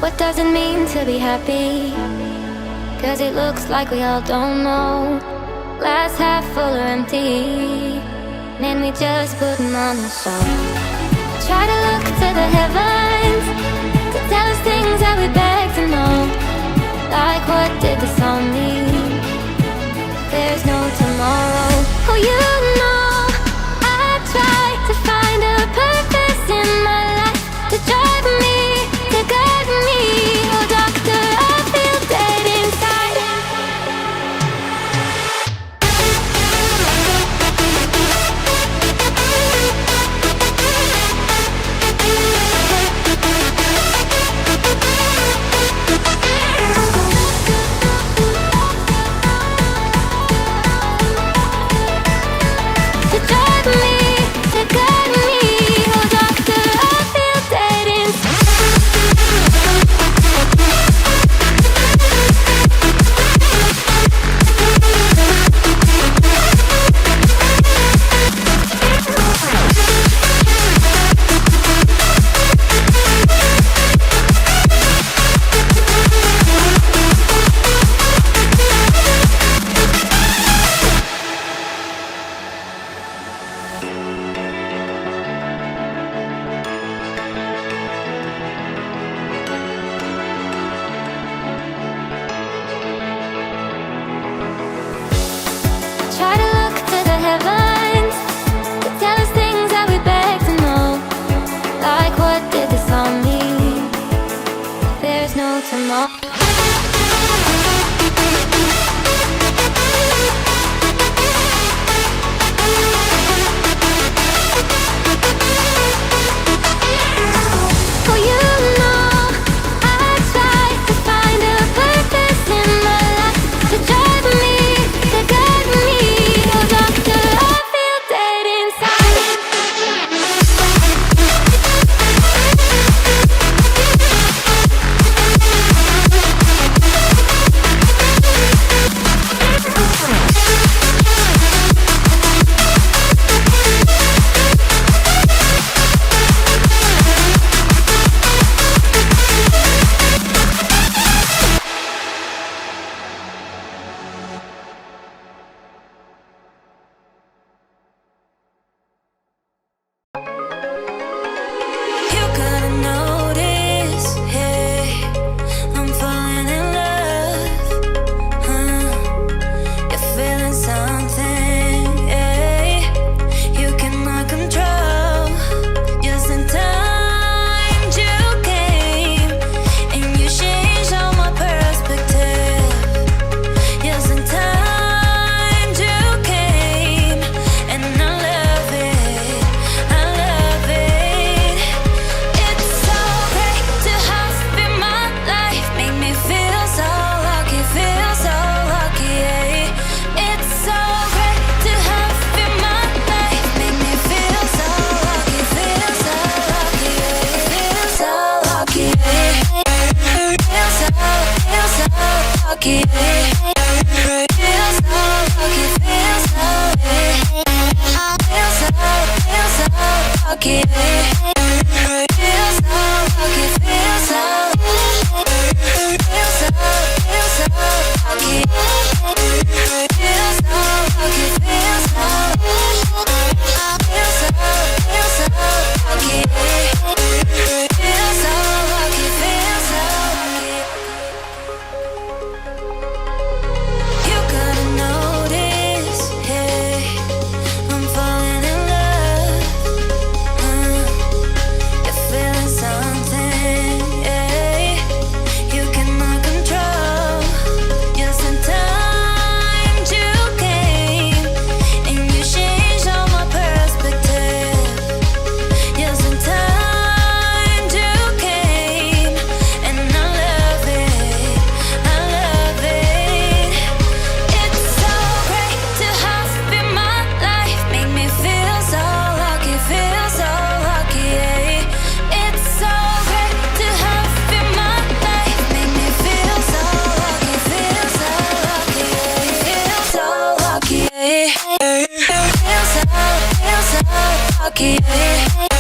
What does it mean to be happy? 'Cause it looks like we all don't know. Glass half full or empty, man, we just putting on a show. Try to look to the heavens to tell us things that we beg to know. Like, what did this all mean? There's no tomorrow. Oh, you know, I try to find a purpose in my life to drive me, to guide me. Oh, doctor, I feel dead inside. To drive me, to guide me. Oh, doctor, I feel dead inside. Try to look to the heavens to tell us things that we beg to know. Like, what did this all mean? There's no tomorrow. Oh, you know, I try to find a purpose in my life to drive me, to guide me. Oh, doctor, I feel dead inside. You gotta notice, hey, I'm falling in love. You're feeling something, hey, you cannot control. Just in time you came, and you changed all my perspective. Just in time you came, and I love it, I love it. It's so great to have in my life, make me feel so lucky, yeah. It's so great to have in my life, make me feel so lucky, yeah. Feel so lucky, yeah. Feel so lucky, yeah. Feel so lucky, yeah. Feel so lucky, feel so, yeah. Feel so lucky, yeah. Feel so lucky, feel so, feel so lucky, feel so lucky, feel so, feel so lucky, feel so lucky, feel so lucky. You gotta notice, hey, I'm falling in love. You're feeling something, hey, you cannot control. Just in time you came, and you changed all my perspective. Just in time you came, and I love it, I love it. It's so great to have in my life, make me feel so lucky, yeah. It's so great to have in my life, make me feel so lucky, yeah. Feel so lucky, yeah. Feel so lucky, yeah.